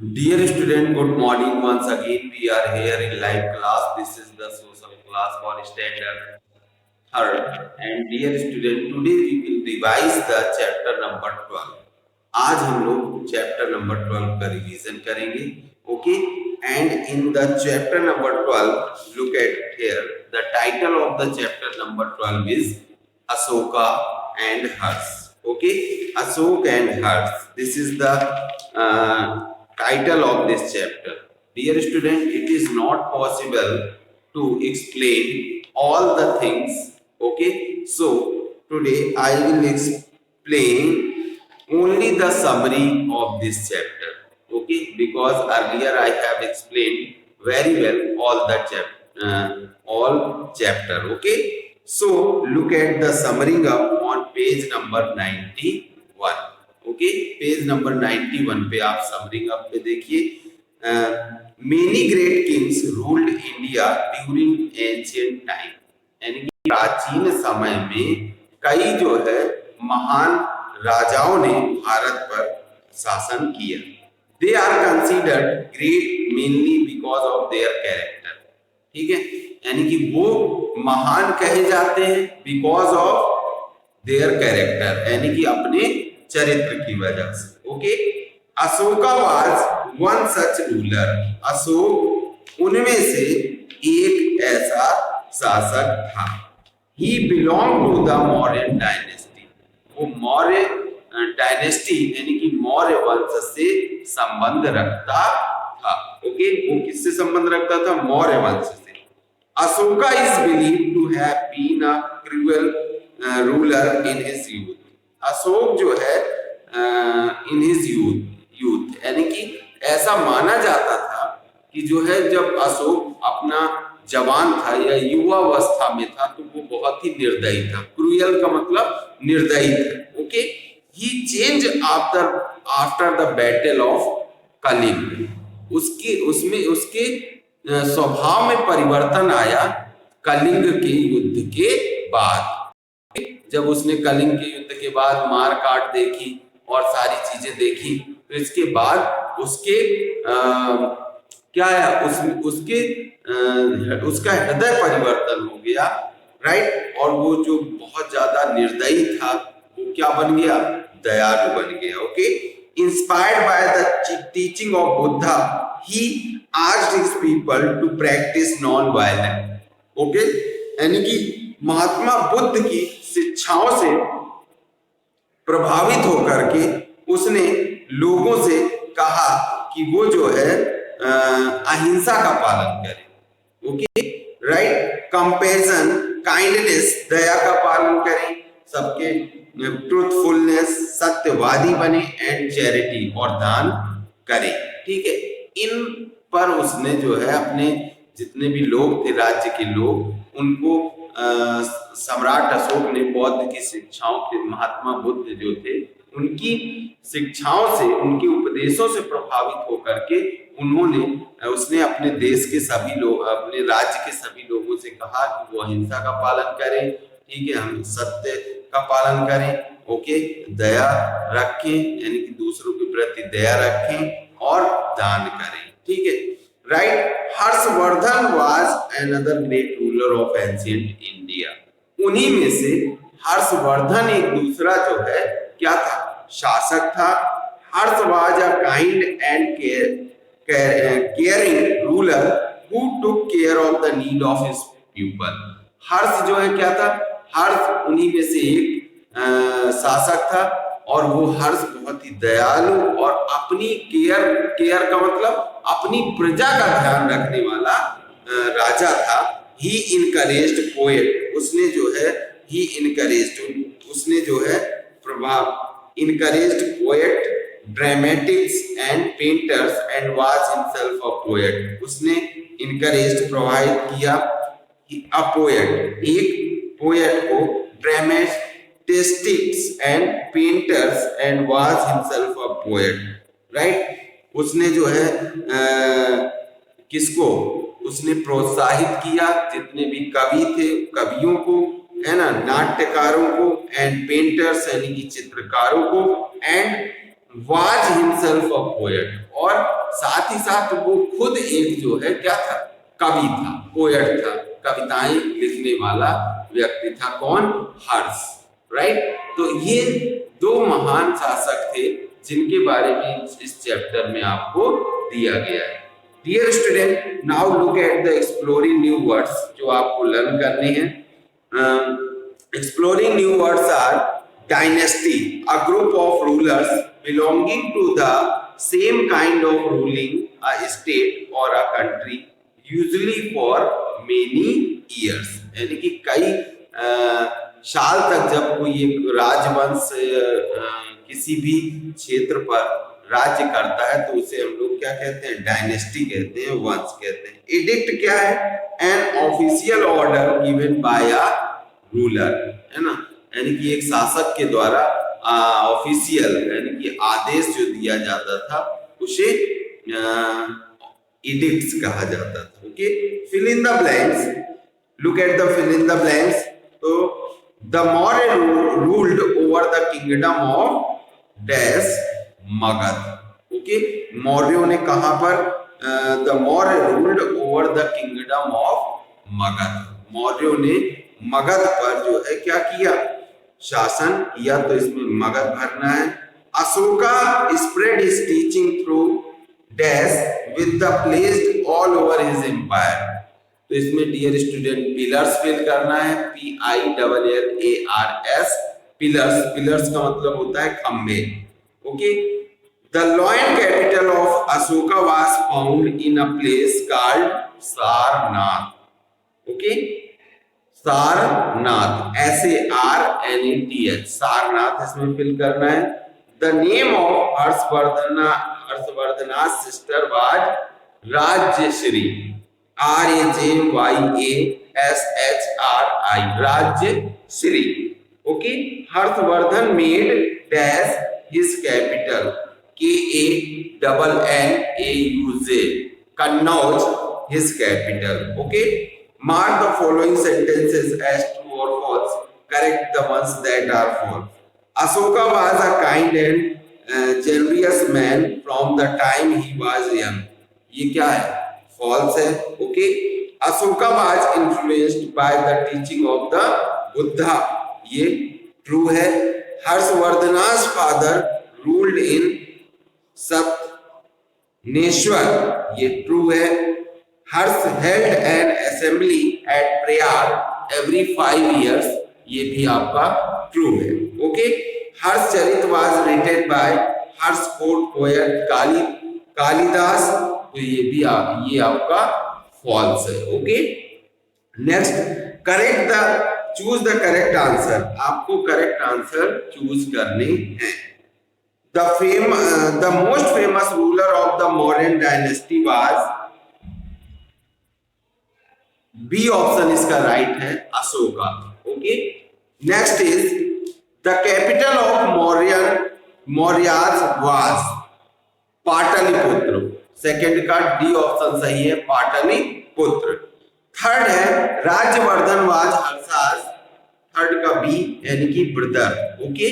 Dear student, good morning. Once again, we are here in live class. This is the social class for standard third. And dear student, today we will revise the chapter number 12. आज हम लोग chapter number 12 का revision करेंगे. Okay. And in the chapter number 12, look at here. The title of the chapter number 12 is Asoka and Hers. Okay. Asok and Hers. This is the title of this chapter. Dear student, it is not possible to explain all the things. Okay, so today I will explain only the summary of this chapter. Okay, because earlier I have explained very well all chapter. Okay, so look at the summary up on page number 91. Okay, page number 91 पे आप समरिंग up पे देखिए. Many great Kings ruled India during ancient time. यानी कि प्राचीन समय में कई जो है महान राजाओं ने भारत पर शासन किया. They are considered great mainly because of their character. ठीक है, यानी कि वो महान कहे जाते हैं बिकॉज ऑफ देयर कैरेक्टर, यानी कि अपने चरित्र की वजह से. Okay, Ashoka was one such ruler. Ashok उनमें से एक ऐसा शासक था. He belong to the Maurya dynasty. वो मौर्य डायनेस्टी यानी कि मौर्य वंश से संबंध रखता था. ओके, वो किससे संबंध रखता था? मौर्य वंश से. Ashoka is believed to have been a cruel ruler in his youth. Ashok जो है इन हिज यूथ यानी कि ऐसा माना जाता था कि जो है जब अशोक अपना जवान था या युवावस्था में था तो वो बहुत ही निर्दयी था. क्रूअल का मतलब निर्दयी था. Okay, he change after the battle of Kalinga. उसके स्वभाव में परिवर्तन आया कलिंग के युद्ध के बाद. जब उसने कलिंग के युद्ध के बाद मार काट देखी और सारी चीजें देखी तो इसके बाद उसके क्या है उसका हृदय परिवर्तन हो गया. राइट, और वो जो बहुत ज्यादा निर्दयी था वो क्या बन गया? दयालु बन गया. Okay, inspired by the teaching of Buddha he asked his people to practice non violence. Okay, यानी कि महात्मा बुद्ध की शिक्षाओं से प्रभावित होकर के उसने लोगों से कहा कि वो जो है अहिंसा का पालन करें. ओके, राइट, कंपैशन, काइंडनेस, दया का पालन करें, सबके ट्रूथफुलनेस, सत्यवादी बने, एंड चैरिटी, और दान करें. ठीक है, इन पर उसने जो है अपने जितने भी लोग थे, राज्य के लोग, उनको सम्राट अशोक ने बौद्ध की शिक्षाओं के, महात्मा बुद्ध जो थे उनकी शिक्षाओं से, उनके उपदेशों से प्रभावित होकर के उसने अपने देश के सभी लोग, अपने राज्य के सभी लोगों से कहा कि वो अहिंसा का पालन करें. ठीक है, हम सत्य का पालन करें. ओके, दया रखें यानी कि दूसरों के प्रति दया रखें और दान करें. ठीक है, right. Harshvardhan was another great ruler of ancient India. उन्हीं में से हर्षवर्धन एक दूसरा जो है क्या था? शासक था. Harsh was a kind and caring ruler who took care of the need of his people. Harsh जो है क्या था? हर्ष उन्हीं में से एक शासक था और वो हर्ष बहुत ही दयालु और अपनी केयर का मतलब अपनी प्रजा का ध्यान रखने वाला राजा था. He encouraged poet. उसने जो है प्रभाव encouraged poet, dramatics and painters and was himself a poet. उसने इनकरेज्ड, प्रभावित किया अ पोएट, एक पोएट को, dramatists and painters and was himself a poet. Right, उसने जो है किसको उसने प्रोत्साहित किया? जितने भी कवि थे, कवियों को, है ना, नाट्यकारों को, एंड पेंटर्स यानी कि चित्रकारों को, and was himself a poet, और साथ ही साथ वो खुद एक जो है क्या था, कवि था, पोएट था, कविताएं लिखने वाला व्यक्ति था। कौन? हर्ष, राइट। तो ये दो महान शासक थे जिनके बारे में इस चैप्टर में आपको दिया गया है। Dear student, now look at the exploring new words जो आपको लर्न करने हैं। Exploring new words are dynasty, a group of rulers belonging to the same kind of ruling a state or a country usually for many years। यानी कि कई साल तक जब कोई एक राजवंश किसी भी क्षेत्र पर राज्य करता है तो उसे हम लोग क्या कहते हैं? डायनेस्टी कहते हैं, वंश कहते हैं। एडिक्ट क्या है? An official order given by a ruler, है ना, यानी कि एक शासक के द्वारा ऑफिशियल यानी कि आदेश जो दिया जाता था उसे एडिक्ट्स कहा जाता था। Okay, fill in the blanks, look at the fill in the blanks. तो the Maurya ruled over the kingdom of dash Magadh. Okay, मौर्यों ने कहां पर? The Maurya ruled over the kingdom of Magadh. मौर्यों ने मगध पर जो है क्या किया? शासन किया। तो इसमें मगध भरना है। Ashoka spread his teaching through dash with the placed all over his empire. तो इसमें डियर स्टूडेंट पिलर्स फिल करना है, PILLARS, पिलर्स। पिलर्स का मतलब होता है खंबे। Okay, the lion capital of Ashoka was found in a place called Sarnath. Okay, Sarnath, SARNATH, Sarnath इसमें फिल करना है। The name of Harshavardhana sister was Rajyashri, RAJYASHRI, Rajyashri. Okay, Harshvardhan made dash his capital, KANNAUJ, Kannauj his capital. Okay, mark the following sentences as true or false, correct the ones that are false। Ashoka was a kind and generous man from the time he was young। ये क्या है? false है। okay, Ashoka was influenced by the teaching of the Buddha, ये true है। Harshvardhana's father ruled in Sapneshwar, ये true है। Harsh held an assembly at Prayag every 5 years, ये भी आपका ट्रू है। Okay, Harsha Charita was written by Harsha court poet Kalidasa, तो ये आपका फॉल्स है। Okay, next, correct the choose the correct answer, आपको करेक्ट आंसर चूज करने हैं। The most famous ruler of the Mauryan dynasty was, B option इसका राइट है, Ashoka. Okay, next is the capital of Mauryas was Pataliputra, second का D option सही है, Pataliputra. Third है Rajyavardhan was Harsha's, third का बी यानी कि ब्रदर। ओके,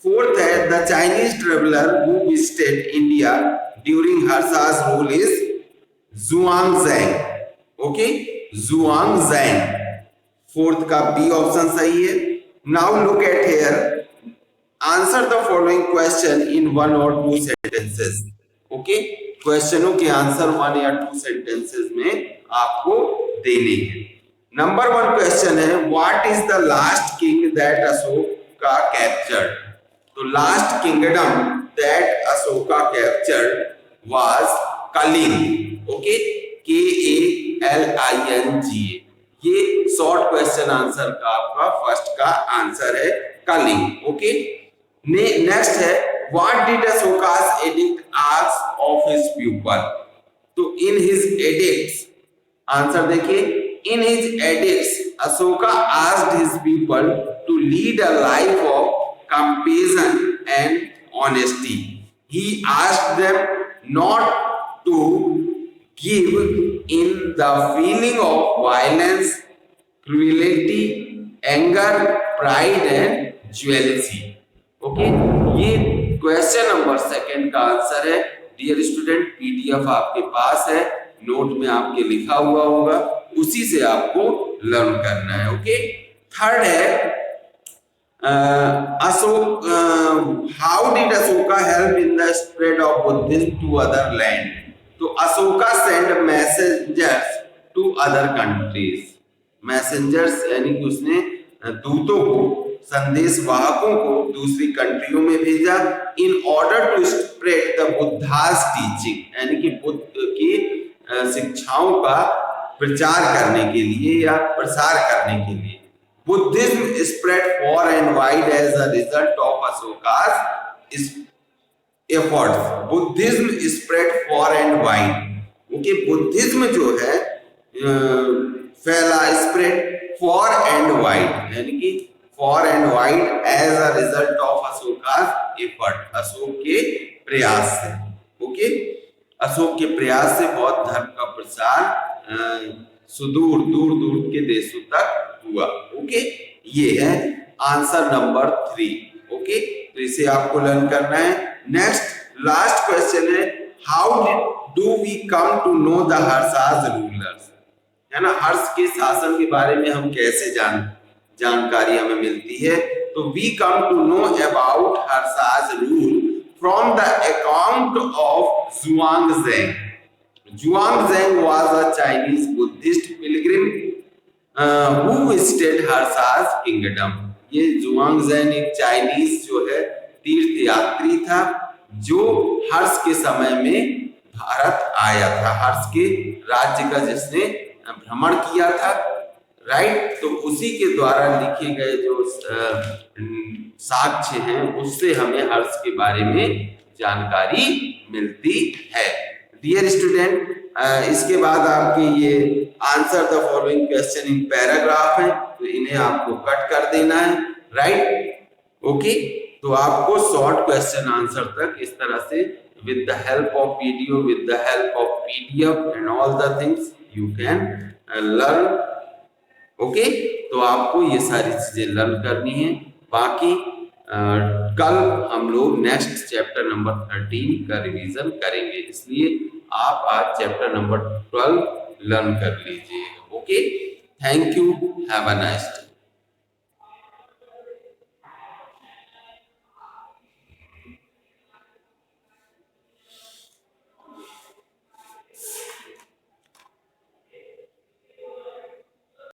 फोर्थ है the Chinese traveller who visited India during Harsha's rule is Xuanzang. Okay, Xuanzang, fourth का बी ऑप्शन सही है। Now look at here, answer the following question in 1 or 2 sentences. Okay, क्वेश्चनों के answer 1 या 2 sentences में आपको देने हैं। नंबर 1 क्वेश्चन है, what is the last king that Ashoka captured. तो last kingdom that Ashoka captured was Kaling. Okay, KALING, ये शॉर्ट क्वेश्चन आंसर का आपका फर्स्ट का आंसर है, कलिंग। ओके, नेक्स्ट है, what did Ashoka's edict ask of his people. तो इन हिज एडिक्ट्स, आंसर देखिए, in his edicts Ashoka asked his people to lead a life of compassion and honesty। He asked them not to give in the feeling of violence, cruelty, anger, pride and jealousy। Okay, ये question number 2 का answer है dear student, PDF आपके पास है, note में आपके लिखा हुआ होगा, उसी से आपको लर्न करना है। ओके, थर्ड है Ashok, how did Ashoka help in the spread of Buddhism to other land. तो Ashoka send messengers to other countries. Messengers यानी कि उसने दूतों को, संदेश वाहकों को दूसरी कंट्रियों में भेजा, in order to spread the Buddha's teaching, यानी कि बुद्ध की शिक्षाओं का प्रचार करने के लिए या प्रसार करने के लिए। Buddhism spread far and wide as a result of Ashoka's efforts. Buddhism spread far and wide. Okay, Buddhism जो है फैला, स्प्रेड फॉर एंड वाइड, यानी कि far and wide as a result of Ashoka's effort, Ashok के प्रयास से। ओके, अशोक के प्रयास से बौद्ध धर्म का प्रसार सुदूर दूर दूर के देशों तक हुआ। ओके, ये है आंसर नंबर 3। ओके, तो इसे आपको लर्न करना है। नेक्स्ट लास्ट क्वेश्चन है, how do we come to know the Harsha's rulers, है ना, हर्ष के शासन के बारे में हम कैसे जानकारी हमें मिलती है। तो we come to know about Harsha's rule from the account of Xuanzang. Xuanzang was a Chinese Buddhist pilgrim who visited Harsha's kingdom. ये जुआंगजेंग एक चाइनीज जो है तीर्थ यात्री था जो हर्ष के समय में भारत आया था, हर्ष के राज्य का जिसने भ्रमण किया था, राइट। तो उसी के द्वारा लिखे गए जो साक्ष्य हैं उससे हमें हर्ष के बारे में जानकारी मिलती है। डियर स्टूडेंट, इसके बाद आपके ये answer the following question in paragraph है, तो इन्हें आपको कट कर देना है, राइट। ओके, तो आपको शॉर्ट क्वेश्चन आंसर तक इस तरह से with the help of video, with the help of PDF and all the things you can learn. Okay, तो आपको ये सारी चीजें लर्न करनी है। बाकी कल हम लोग नेक्स्ट चैप्टर नंबर 13 का रिवीजन करेंगे, इसलिए आप आज चैप्टर नंबर 12 लर्न कर लीजिए। Okay, thank you, have a nice day.